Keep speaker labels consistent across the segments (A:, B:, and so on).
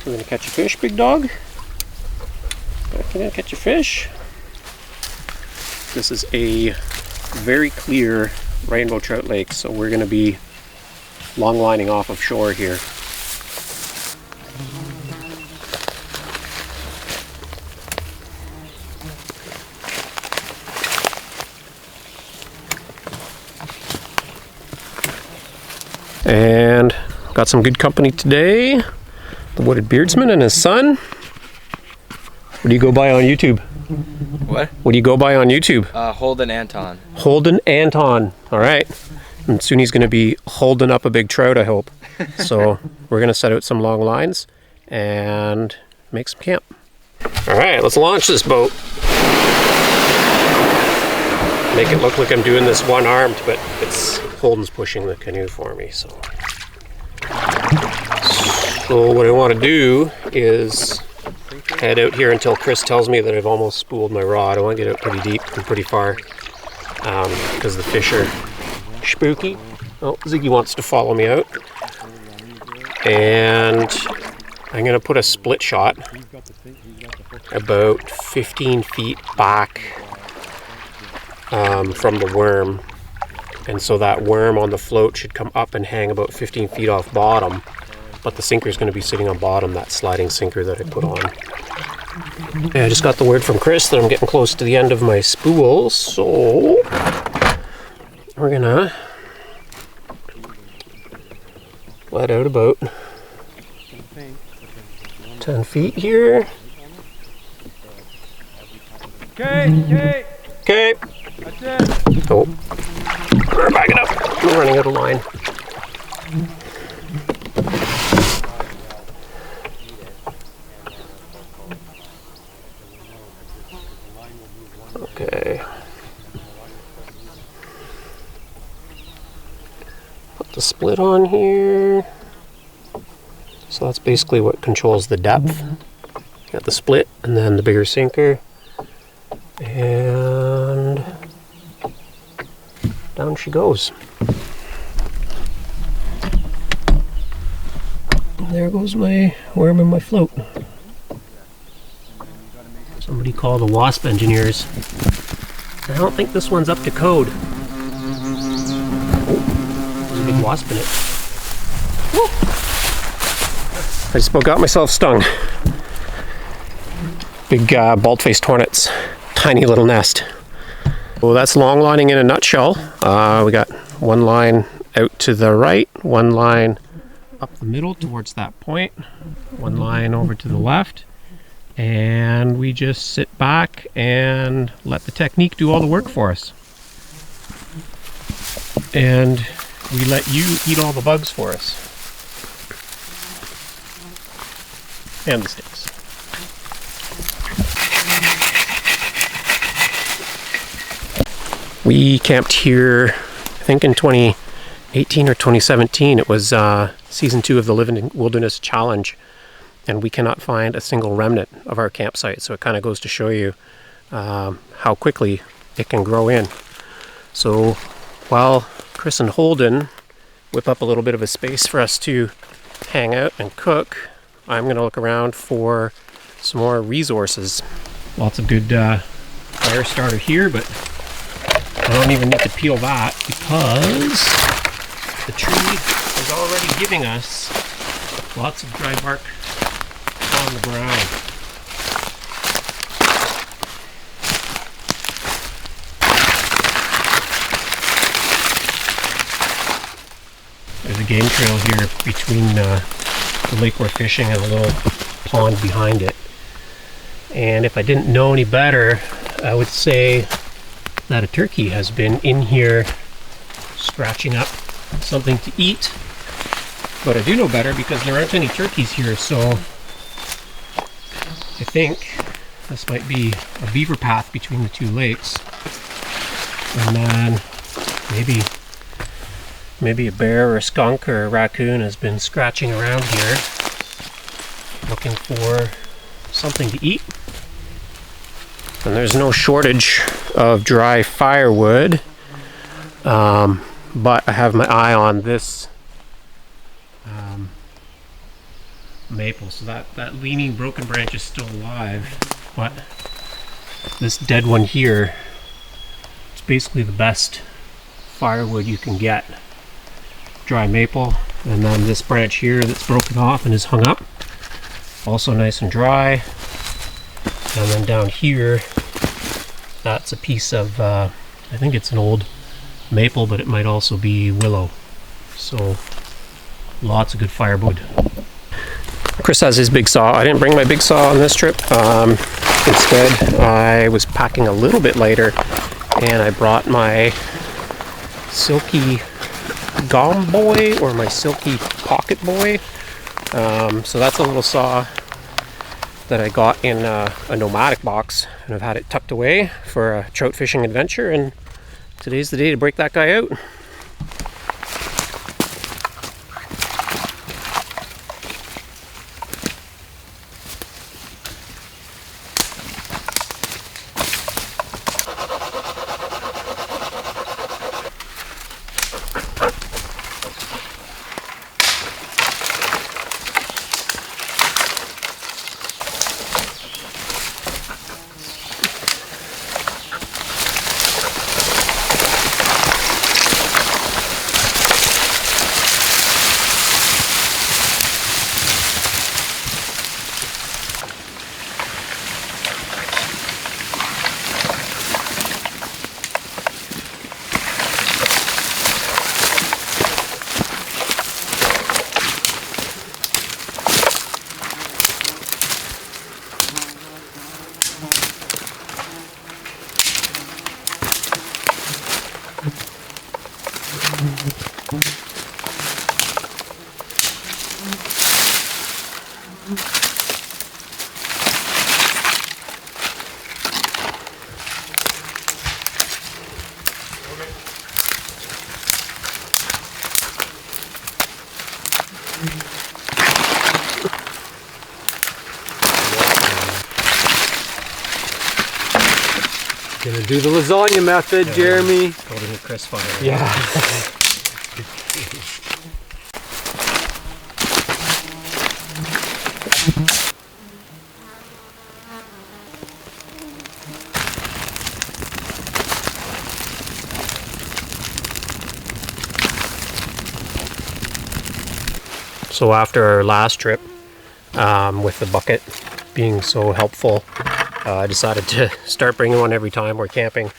A: We're gonna catch a fish, big dog. We're gonna catch a fish. This is a very clear rainbow trout lake, so we're gonna be long lining off of shore here. And got some good company today. The Wooded Beardsman and his son. What do you go by on YouTube?
B: What?
A: What do you go by on YouTube?
B: Holden Anton.
A: Holden Anton. All right. And soon he's going to be holding up a big trout, I hope. So we're going to set out some long lines and make some camp. All right, let's launch this boat. Make it look like I'm doing this one-armed, but it's Holden's pushing the canoe for me. So what I want to do is head out here until Chris tells me that I've almost spooled my rod. I want to get out pretty deep and pretty far because the fish are spooky. Oh, Ziggy wants to follow me out. And I'm going to put a split shot about 15 feet back from the worm. And so that worm on the float should come up and hang about 15 feet off bottom. But the sinker is going to be sitting on bottom, that sliding sinker that I put on. Yeah, I just got the word from Chris that I'm getting close to the end of my spool, so we're gonna let out about 10 feet here.
C: Okay.
A: Okay.
C: That's it.
A: Oh, we're backing up. We're running out of line. Okay. Put the split on here. So that's basically what controls the depth. Got the split and then the bigger sinker. And down she goes. There goes my worm in my float. Somebody call the wasp engineers. I don't think this one's up to code. Oh, there's a big wasp in it. Woo. I just about got myself stung. Big bald-faced hornets. Tiny little nest. Well, that's long lining in a nutshell. We got one line out to the right, one line up the middle towards that point, one line over to the left, and we just sit back and let the technique do all the work for us. And we let you eat all the bugs for us. And the sticks. We camped here, I think in 2018 or 2017. It was season 2 of the Living in Wilderness Challenge, and we cannot find a single remnant of our campsite. So it kind of goes to show you how quickly it can grow in. So while Chris and Holden whip up a little bit of a space for us to hang out and cook, I'm going to look around for some more resources. Lots of good fire starter here, but I don't even need to peel that because the tree is already giving us lots of dry bark on the ground. There's a game trail here between the lake we're fishing and a little pond behind it. And if I didn't know any better, I would say that a turkey has been in here scratching up something to eat. But I do know better because there aren't any turkeys here, so I think this might be a beaver path between the two lakes. And then maybe a bear or a skunk or a raccoon has been scratching around here looking for something to eat. And there's no shortage of dry firewood, but I have my eye on this maple. So that leaning broken branch is still alive, but this dead one here, it's basically the best firewood you can get. Dry maple, and then this branch here that's broken off and is hung up, also nice and dry. And then down here, that's a piece of, I think it's an old maple, but it might also be willow. So lots of good firewood. Chris has his big saw. I didn't bring my big saw on this trip. Instead, I was packing a little bit lighter, and I brought my silky gom boy, or my silky pocket boy. So that's a little saw that I got in a nomadic box, and I've had it tucked away for a trout fishing adventure, and today's the day to break that guy out.
C: Gonna do the lasagna method, Jeremy.
A: Holding a crisp fire.
C: Yeah.
A: So after our last trip, with the bucket being so helpful, I decided to start bringing one every time we're camping.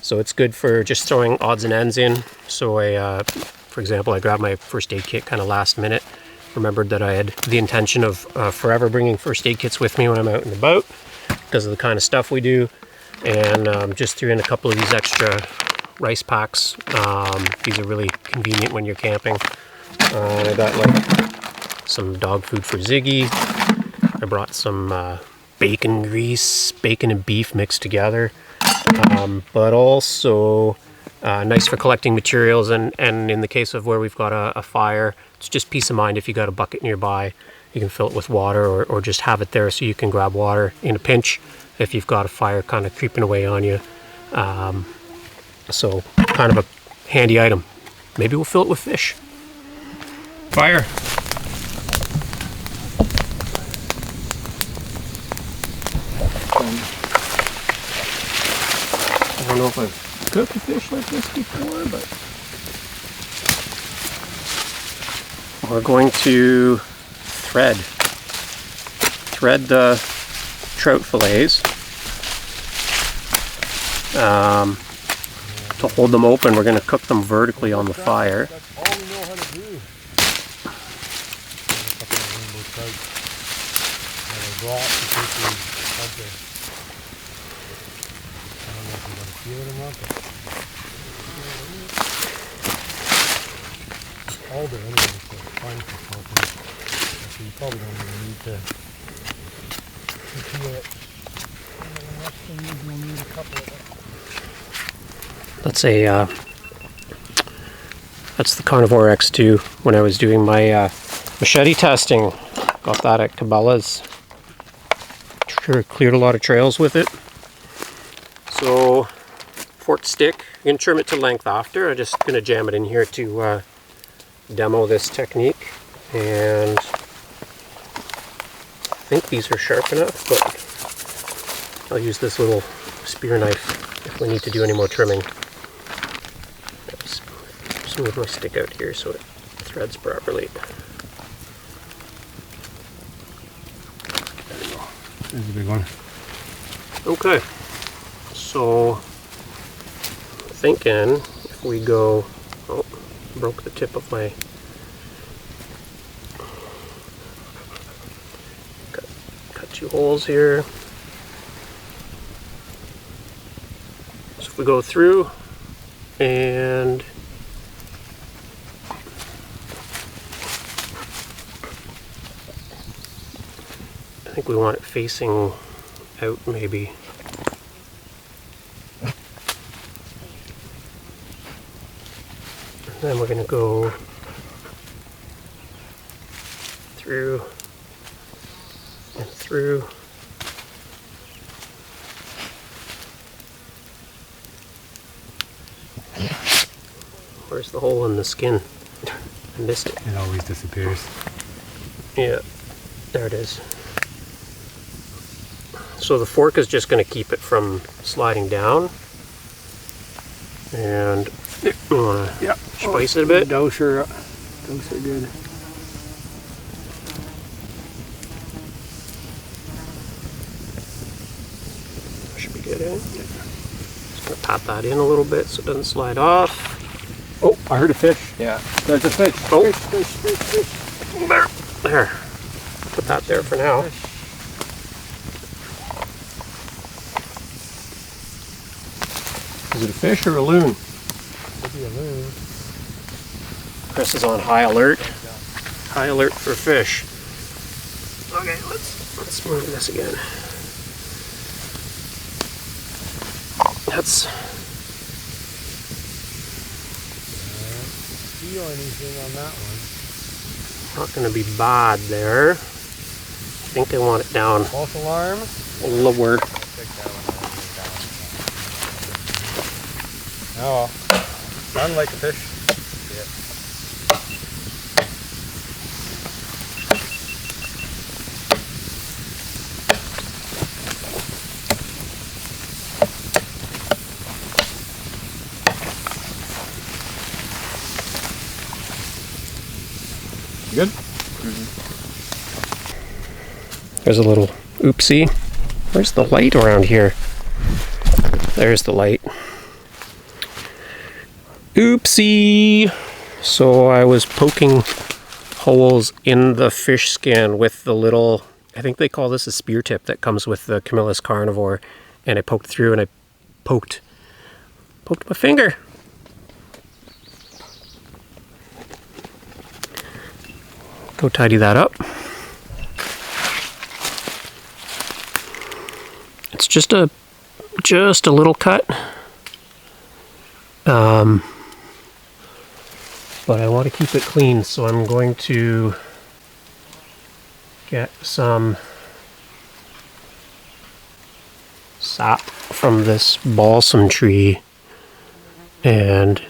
A: So it's good for just throwing odds and ends in. So for example, I grabbed my first aid kit kind of last minute. Remembered that I had the intention of forever bringing first aid kits with me when I'm out and about because of the kind of stuff we do. And just threw in a couple of these extra rice packs. These are really convenient when you're camping. I got like some dog food for Ziggy. I brought some bacon grease, bacon and beef mixed together, but also nice for collecting materials, and in the case of where we've got a fire, it's just peace of mind if you got a bucket nearby. You can fill it with water or just have it there so you can grab water in a pinch if you've got a fire kind of creeping away on you. So kind of a handy item. Maybe we'll fill it with fish. Fire. I don't know if I've cooked a fish like this before, but we're going to thread the trout fillets. To hold them open, we're going to cook them vertically on the fire.
C: That's all we know how to do. A couple of rainbow trout that I brought to take the subject. I don't know if you're going to feel it or not, but all there anyway, so it's fine for smoking. So you probably don't even need to peel it. And then the next thing is you'll need a couple of them.
A: That's the Carnivore X2 when I was doing my machete testing. Got that at Cabela's. Cleared a lot of trails with it. So, forked stick. I'm going to trim it to length after. I'm just going to jam it in here to demo this technique. And think these are sharp enough, but I'll use this little spear knife if we need to do any more trimming. Smooth my stick out here so it threads properly.
C: There you go. There's a big one.
A: Okay, so thinking if we go, oh, broke the tip of my, cut 2 holes here. So if we go through and I think we want it facing out maybe. And then we're going to go through and through. Where's the hole in the skin? I missed it.
C: It always disappears.
A: Yeah, there it is. So the fork is just going to keep it from sliding down. And you want to spice it a bit.
C: Those are good.
A: Should be good, eh? Just going to pat that in a little bit so it doesn't slide off.
C: Oh, I heard a fish.
B: Yeah.
C: There's a fish.
A: Oh.
C: Fish.
A: There. Put that there for now. Is it a fish or a loon?
C: Could be a loon.
A: Chris is on high alert. High alert for fish. Okay, let's move this again. That's
C: Feel anything on that one?
A: not going to be bad there. I think I want it down
C: False alarm.
A: lower.
C: Oh, sounded like a fish. You good?
A: There's a little oopsie. Where's the light around here? There's the light. Oopsie! So I was poking holes in the fish skin with the little, I think they call this a spear tip that comes with the Camillus carnivore, and I poked through and I poked my finger. Go tidy that up. It's just a little cut. But I want to keep it clean, so I'm going to get some sap from this balsam tree, and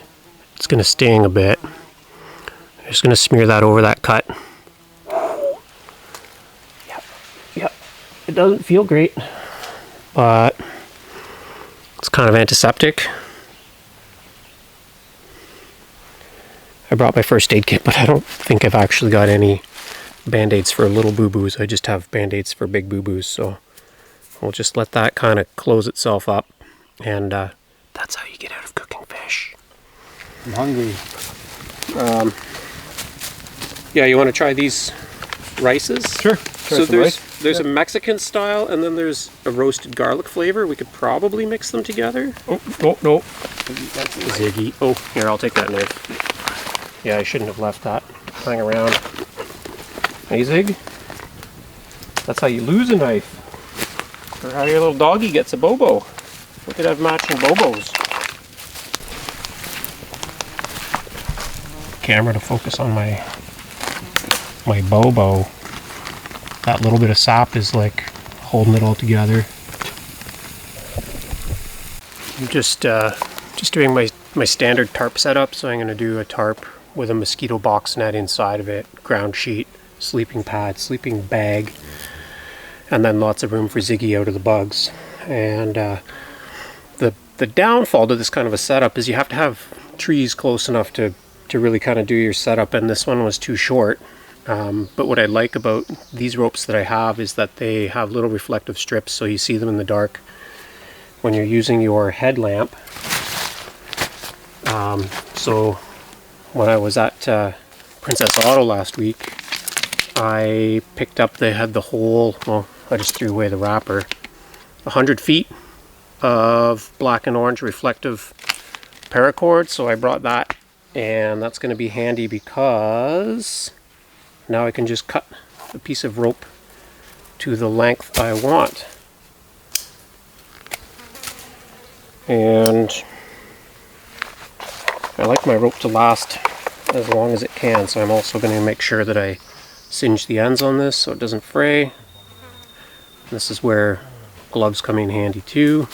A: it's going to sting a bit. I'm just going to smear that over that cut. Yep, it doesn't feel great, but it's kind of antiseptic. I brought my first aid kit, but I don't think I've actually got any band-aids for little boo-boos. I just have band-aids for big boo-boos, so we'll just let that kind of close itself up, and that's how you get out of cooking fish.
C: I'm hungry.
A: Yeah, you want to try these rices?
C: Sure.
A: So there's a Mexican style, and then there's a roasted garlic flavor. We could probably mix them together.
C: Oh, no.
A: Ziggy. Oh, here, I'll take that knife. Yeah, I shouldn't have left that lying around. Hey, Zig. That's how you lose a knife. Or how your little doggy gets a bobo. We could have matching bobos. Camera to focus on my bobo. That little bit of sap is like holding it all together. I'm just doing my standard tarp setup, so I'm going to do a tarp with a mosquito box net inside of it, ground sheet, sleeping pad, sleeping bag, and then lots of room for Ziggy out of the bugs. And the downfall to this kind of a setup is you have to have trees close enough to really kind of do your setup, and this one was too short. But what I like about these ropes that I have is that they have little reflective strips, so you see them in the dark when you're using your headlamp. So when I was at Princess Auto last week, I picked up, they had the whole, well, I just threw away the wrapper, 100 feet of black and orange reflective paracord, so I brought that, and that's going to be handy because now I can just cut a piece of rope to the length I want. And I like my rope to last as long as it can, so I'm also going to make sure that I singe the ends on this so it doesn't fray. This is where gloves come in handy too.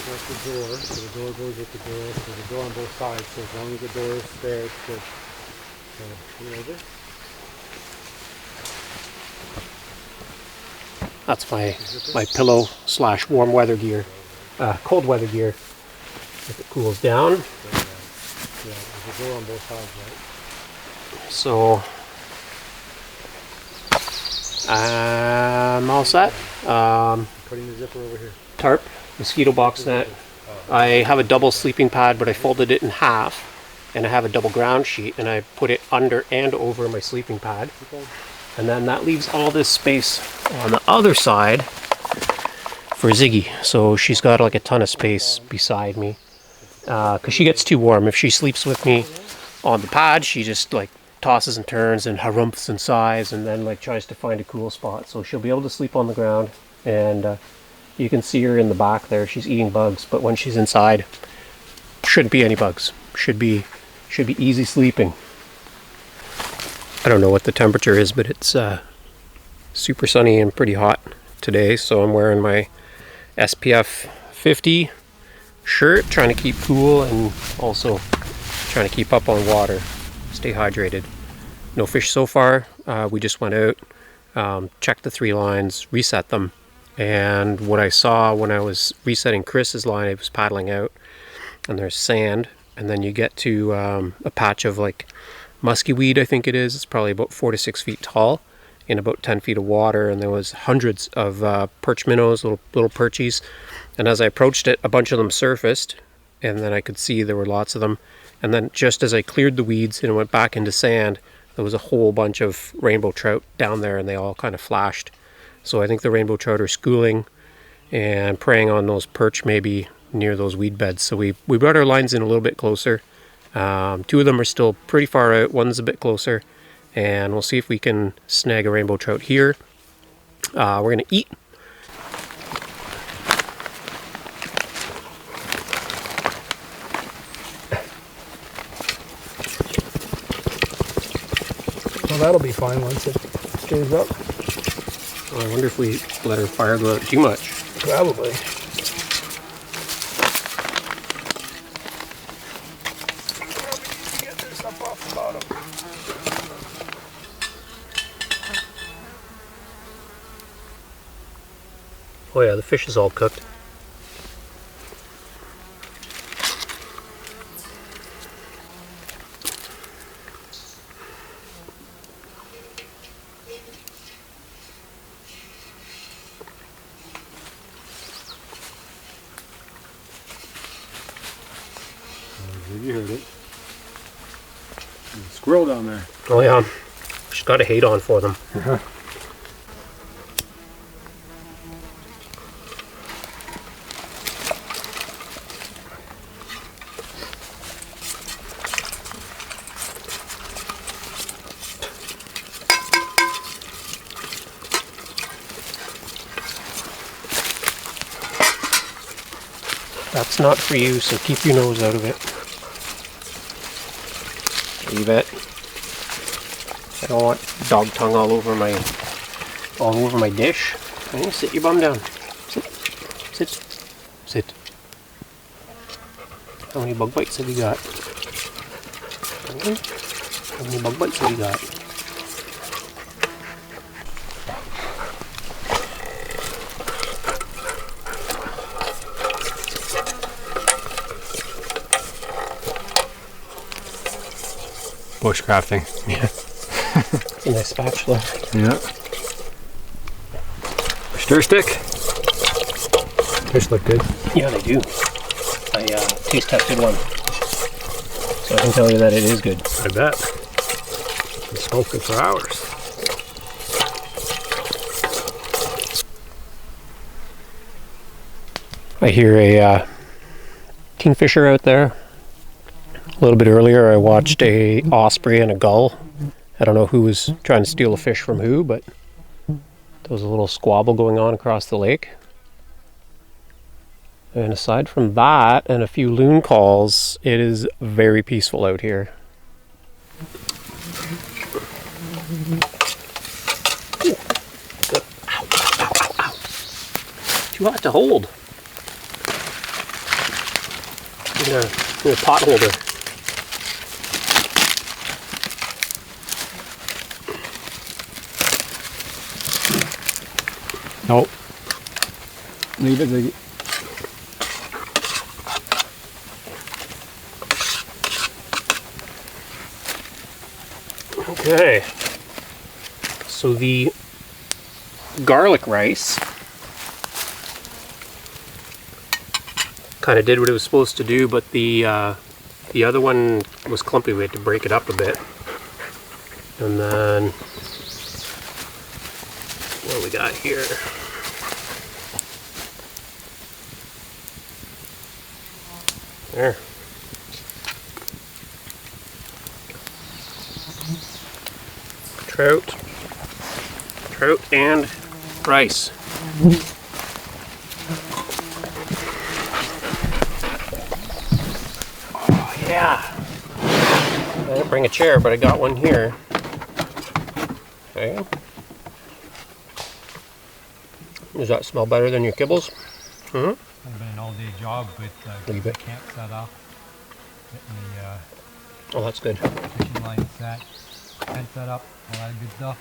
C: That's the door, so the door goes with the door, so the door on both sides, so as long as the door is there, it's good. So, you over?
A: That's my pillow / warm weather gear, cold weather gear, if it cools down.
C: Yeah, there's a door on both sides, right?
A: So I'm all set.
C: Putting the zipper over here.
A: Tarp, mosquito box net. I have a double sleeping pad, but I folded it in half, and I have a double ground sheet, and I put it under and over my sleeping pad. And then that leaves all this space on the other side for Ziggy. So she's got like a ton of space beside me, because she gets too warm. If she sleeps with me on the pad, she just like tosses and turns and harumphs and sighs, and then like tries to find a cool spot. So she'll be able to sleep on the ground, and you can see her in the back there. She's eating bugs, but when she's inside, shouldn't be any bugs. Should be easy sleeping. I don't know what the temperature is, but it's super sunny and pretty hot today, so I'm wearing my SPF 50 shirt, trying to keep cool and also trying to keep up on water, stay hydrated. No fish so far. We just went out, checked the 3 lines, reset them, and what I saw when I was resetting Chris's line, I was paddling out, and there's sand, and then you get to a patch of like musky weed, I think it is. It's probably about 4 to 6 feet tall in about 10 feet of water, and there was hundreds of perch minnows, little perchies, and as I approached it, a bunch of them surfaced, and then I could see there were lots of them, and then just as I cleared the weeds and went back into sand, there was a whole bunch of rainbow trout down there, and they all kind of flashed. So I think the rainbow trout are schooling and preying on those perch maybe near those weed beds. So we brought our lines in a little bit closer. 2 of them are still pretty far out, one's a bit closer, and we'll see if we can snag a rainbow trout here. We're going to eat.
D: Well, that'll be fine once it stays up.
A: I wonder if we let our fire go out too much.
D: Probably. Get this up off the bottom.
A: Oh yeah, the fish is all cooked.
C: You heard it. There's a squirrel down there.
A: Oh yeah, just got a hate on for them. That's not for you, so keep your nose out of it. Leave it. I don't want dog tongue all over my dish. Okay, sit your bum down. Sit. Sit. Sit. How many bug bites have you got? How many bug bites have you got?
C: Bushcrafting.
A: Yeah. It's a nice spatula.
C: Yeah. Stir stick. Fish look good.
A: Yeah, they do. I taste tested one, so I can tell you that it is good.
C: I bet. Been smoking for hours.
A: I hear a kingfisher out there. A little bit earlier I watched a osprey and a gull. I don't know who was trying to steal a fish from who, but there was a little squabble going on across the lake. And aside from that and a few loon calls, it is very peaceful out here. Ooh. Good. Ow, ow, ow, ow. Too hot to hold. Need a pot holder.
C: Nope. Leave it, Ziggy.
A: Okay. So the garlic rice kind of did what it was supposed to do, but the other one was clumpy. We had to break it up a bit. And then what do we got here? There. Trout and rice. Oh yeah. I didn't bring a chair, but I got one here. Okay. Does that smell better than your kibbles? Hmm?
C: It's been an all-day job with
A: Leave
C: the
A: it.
C: camp set up, getting the
A: Oh, that's good.
C: fishing line set, tent set up, all that good stuff.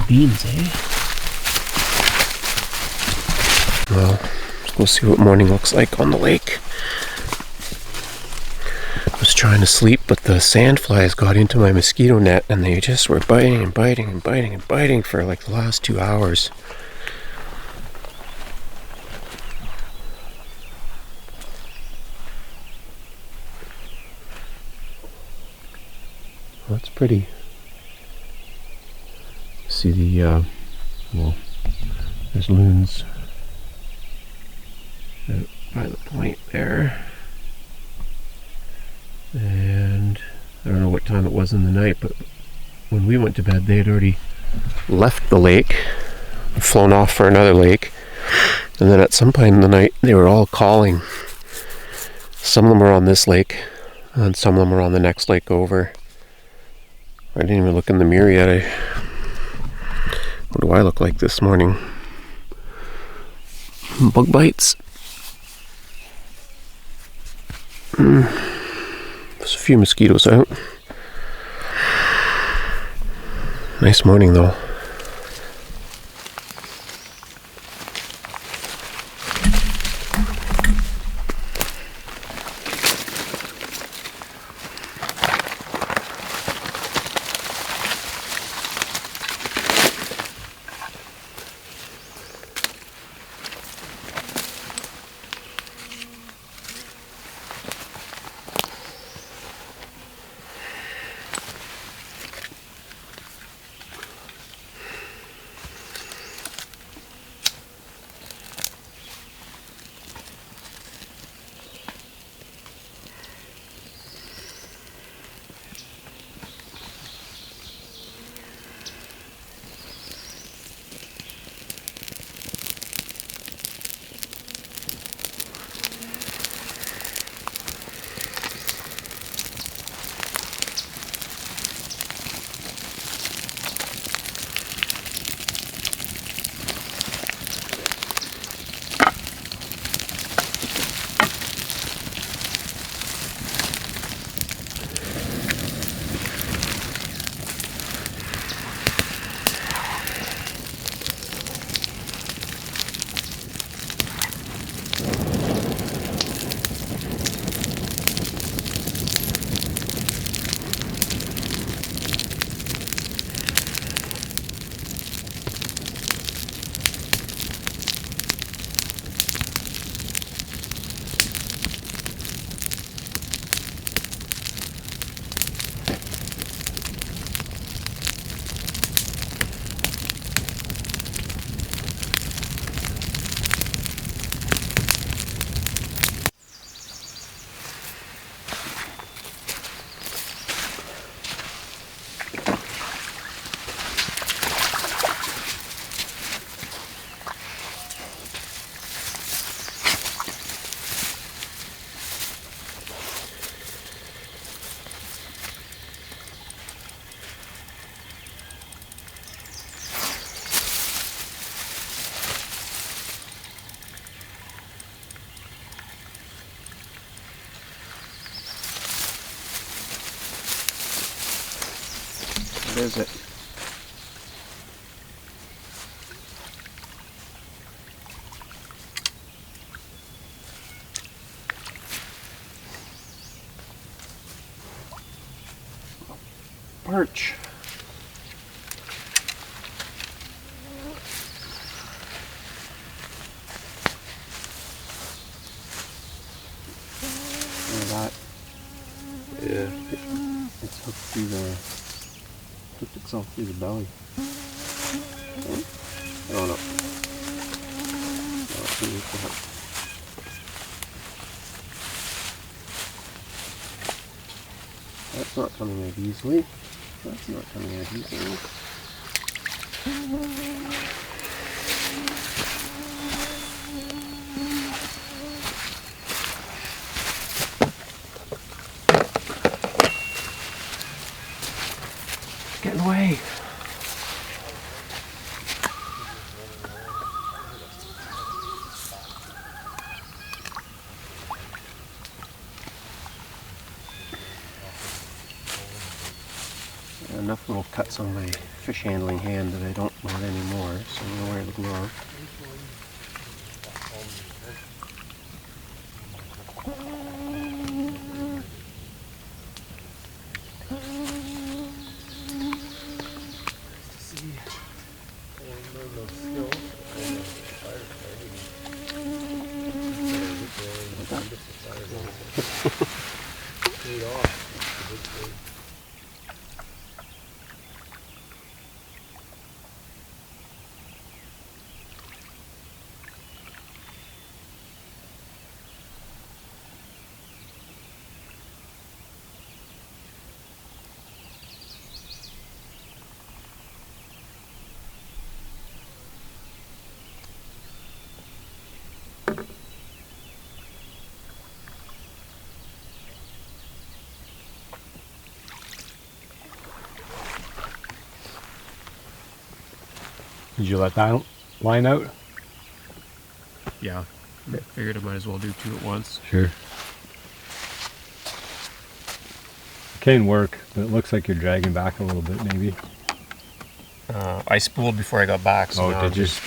A: beans, eh? Well, we'll see what morning looks like on the lake. I was trying to sleep, but the sandflies got into my mosquito net and they just were biting and biting and biting and biting for like the last 2 hours. Well, that's pretty. See the, well, there's loons out by the point there. And I don't know what time it was in the night, but when we went to bed, they had already left the lake, flown off for another lake. And then at some point in the night, they were all calling. Some of them were on this lake, and some of them were on the next lake over. I didn't even look in the mirror yet. What do I look like this morning? Bug bites. There's a few mosquitoes out. Nice morning though. What is it? Perch. That. Yeah. It's hooked through the. Hooked itself through the belly. Oh no. That's not coming out easily. That's not coming out easily. Get away. enough little cuts on my fish handling hand that I don't want anymore, so I'm going to wear the glove.
C: Did you let that line out?
A: Yeah, I figured I might as well do two at once.
C: Sure. Can work, but it looks like you're dragging back a little bit, maybe.
A: I spooled before I got back, so now
C: did
A: I'm
C: you?
A: just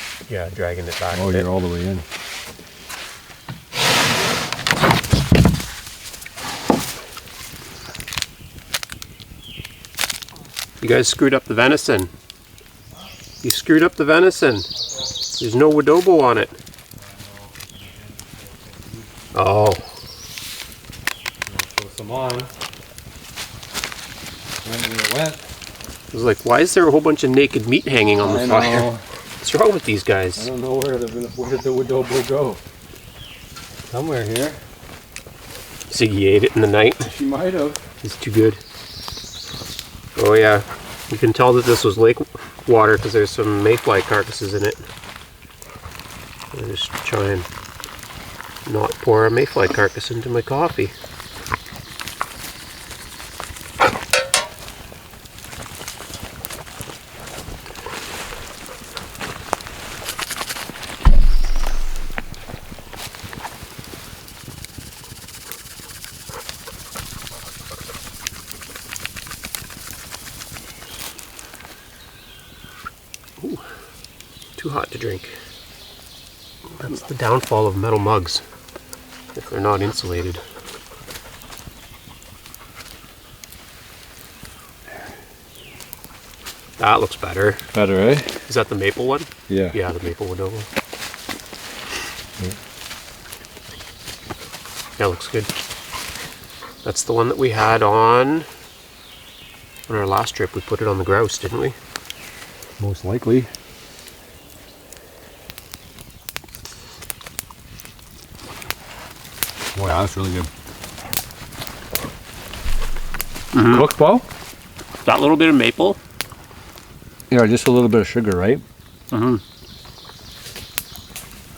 A: dragging it back.
C: Oh,
A: a bit.
C: you're all the way in.
A: You guys screwed up the venison. You screwed up the venison. There's no adobo on it. Oh.
C: Throw some on. When it went.
A: I was like, why is there a whole bunch of naked meat hanging on the fire? What's wrong with these guys?
C: I don't know where did the adobo go. Somewhere here.
A: Ziggy ate it in the night.
C: She might have.
A: It's too good. Oh yeah, you can tell that this was lake water because there's some mayfly carcasses in it. I'll just try and not pour a mayfly carcass into my coffee. Ooh, too hot to drink. That's the downfall of metal mugs, if they're not insulated. That looks better.
C: Better, eh?
A: Is that the maple one?
C: Yeah.
A: Yeah, the maple adobo. That looks good. That's the one that we had on our last trip. We put it on the grouse, didn't we?
C: Most likely. Oh yeah, that's really good. Cooked well?
A: That little bit of maple.
C: Yeah, just a little bit of sugar, right?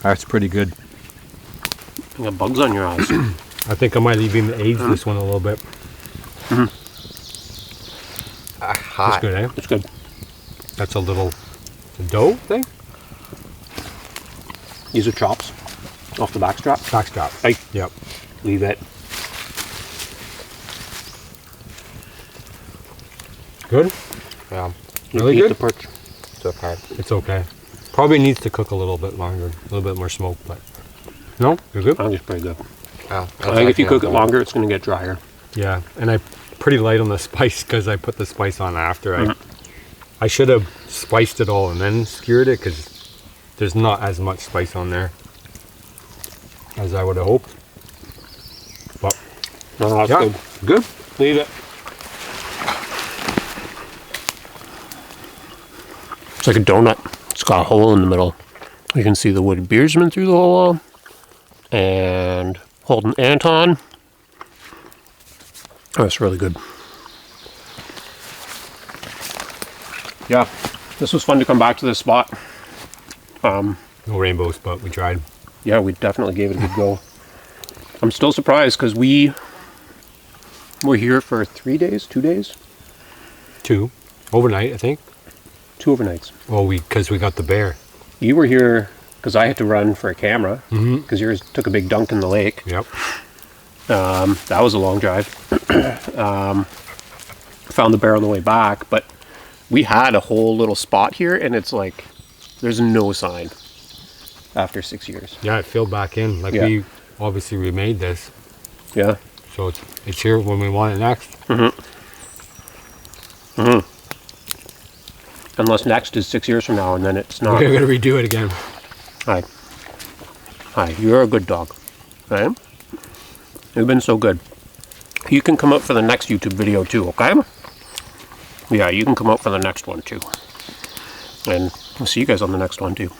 C: That's pretty good.
A: You got bugs on your eyes.
C: I think I might even age this one a little bit. That's good, eh?
A: It's good.
C: That's a little dough thing?
A: These are chops off the backstrap.
C: Backstrap.
A: Hey,
C: Yep.
A: leave it.
C: Good? Yeah.
A: You
C: Really
A: eat
C: good?
A: the perch. It's okay.
C: It's okay. Probably needs to cook a little bit longer, a little bit more smoke, but no, you're good.
A: I think it's pretty good.
B: Oh,
A: I think if you cook it longer, it's going to get drier.
C: Yeah, and I'm pretty light on the spice because I put the spice on after. I should have spiced it all and then skewered it because there's not as much spice on there as I would have hoped. But
A: No, that's
C: yeah,
A: good.
C: good.
A: Leave it. It's like a donut. It's got a hole in the middle. You can see the wood beersman through the hole. And holding Anton. Oh, it's really good. Yeah, this was fun to come back to this spot.
C: No rainbows, but we tried.
A: Yeah, we definitely gave it a good go. I'm still surprised because we were here for 3 days, 2 days?
C: 2 overnight, I think.
A: 2 overnights.
C: Well, because we got the bear.
A: You were here because I had to run for a camera because yours took a big dunk in the lake.
C: Yep.
A: That was a long drive. found the bear on the way back, but we had a whole little spot here, and it's like there's no sign after 6 years.
C: Yeah, it filled back in. Like
A: Yeah.
C: we obviously remade this,
A: Yeah.
C: so it's here when we want it next.
A: Unless next is 6 years from now, and then it's not.
C: We're gonna redo it again.
A: Hi. Hi, you're a good dog. Okay? You've been so good. You can come up for the next YouTube video too, okay? Yeah, you can come up for the next one too. And we'll see you guys on the next one too.